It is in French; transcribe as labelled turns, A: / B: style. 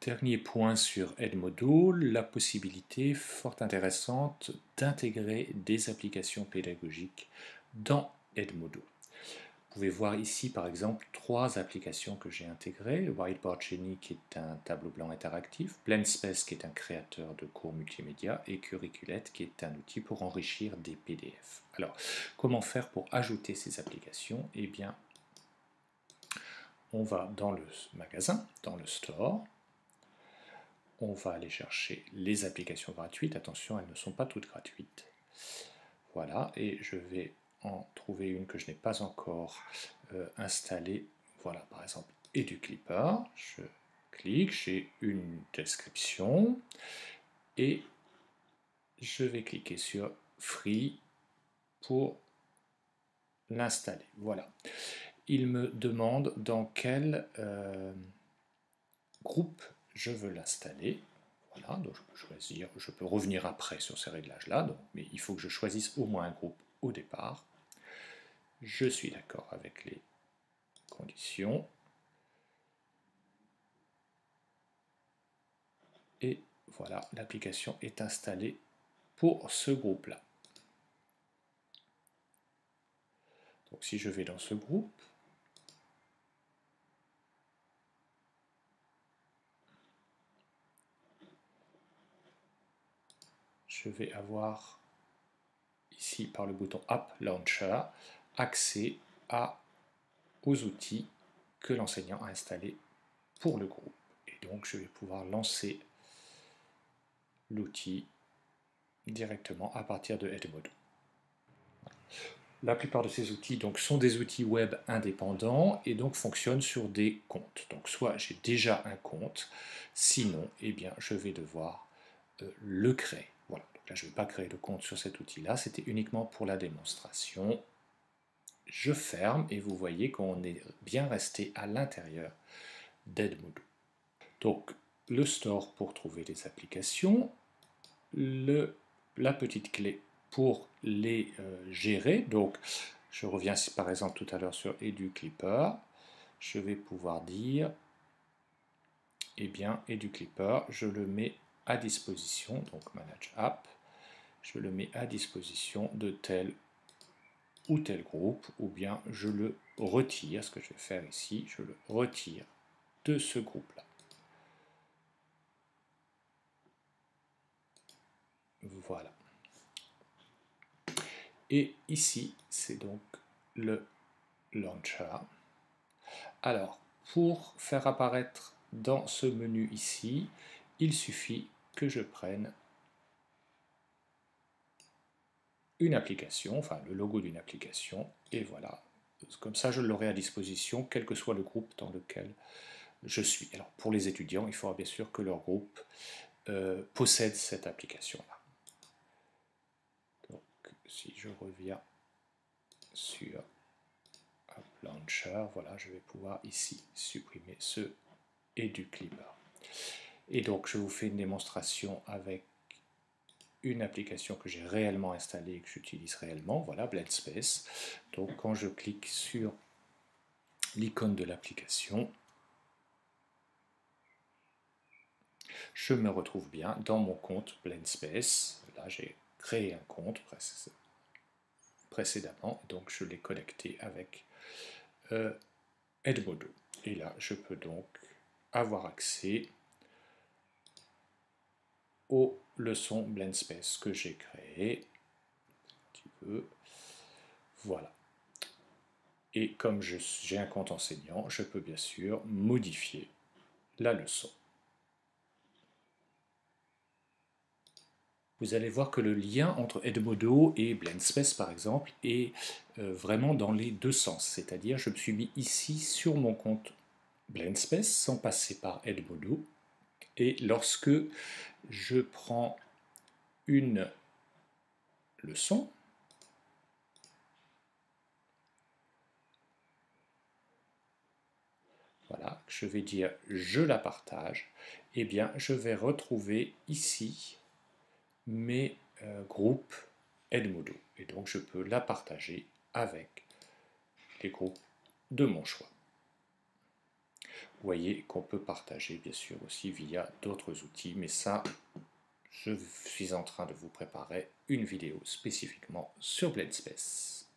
A: Dernier point sur Edmodo, la possibilité fort intéressante d'intégrer des applications pédagogiques dans Edmodo. Vous pouvez voir ici par exemple 3 applications que j'ai intégrées, Whiteboard Genie qui est un tableau blanc interactif, Blendspace qui est un créateur de cours multimédia et Curriculate qui est un outil pour enrichir des PDF. Alors, comment faire pour ajouter ces applications? Eh bien, on va dans le magasin, dans le store, on va aller chercher les applications gratuites. Attention, elles ne sont pas toutes gratuites. Voilà, et je vais en trouver une que je n'ai pas encore installée. Voilà, par exemple, EduClipper. Je clique, j'ai une description et je vais cliquer sur Free pour l'installer. Voilà. Il me demande dans quel groupe je veux l'installer. Voilà, donc je peux choisir, je peux revenir après sur ces réglages-là, mais il faut que je choisisse au moins un groupe au départ. Je suis d'accord avec les conditions. Et voilà, l'application est installée pour ce groupe-là. Donc si je vais dans ce groupe, je vais avoir ici par le bouton App Launcher accès aux outils que l'enseignant a installés pour le groupe. Et donc je vais pouvoir lancer l'outil directement à partir de Edmodo. La plupart de ces outils donc, sont des outils web indépendants et donc fonctionnent sur des comptes. Donc soit j'ai déjà un compte, sinon eh bien, je vais devoir le créer. Voilà. Donc là je ne vais pas créer de compte sur cet outil-là, c'était uniquement pour la démonstration. Je ferme et vous voyez qu'on est bien resté à l'intérieur d'Edmodo. Donc le store pour trouver les applications, la petite clé pour les gérer. Donc, je reviens par exemple tout à l'heure sur EduClipper. Je vais pouvoir dire, eh bien, EduClipper, je le mets à disposition, donc Manage App, je le mets à disposition de tel ou tel groupe, ou bien je le retire, ce que je vais faire ici, je le retire de ce groupe-là. Voilà. Et ici, c'est donc le launcher. Alors, pour faire apparaître dans ce menu ici, il suffit que je prenne une application, enfin le logo d'une application, et voilà. Comme ça, je l'aurai à disposition, quel que soit le groupe dans lequel je suis. Alors, pour les étudiants, il faudra bien sûr que leur groupe possède cette application-là. Donc, si je reviens sur App Launcher, voilà, je vais pouvoir ici supprimer ce EduClipper. Et donc, je vous fais une démonstration avec une application que j'ai réellement installée et que j'utilise réellement, voilà, Blendspace. Donc, quand je clique sur l'icône de l'application, je me retrouve bien dans mon compte Blendspace. Là, j'ai créé un compte précédemment, donc je l'ai connecté avec Edmodo. Et là, je peux donc avoir accès aux leçons Blendspace que j'ai créées. Un petit peu. Voilà. Et comme j'ai un compte enseignant, je peux bien sûr modifier la leçon. Vous allez voir que le lien entre Edmodo et Blendspace, par exemple, est vraiment dans les deux sens. C'est-à-dire, je me suis mis ici sur mon compte Blendspace sans passer par Edmodo. Et lorsque je prends une leçon, voilà, je vais dire je la partage, eh bien je vais retrouver ici mes groupes Edmodo. Et donc je peux la partager avec les groupes de mon choix. Vous voyez qu'on peut partager bien sûr aussi via d'autres outils, mais ça, je suis en train de vous préparer une vidéo spécifiquement sur Blend Space.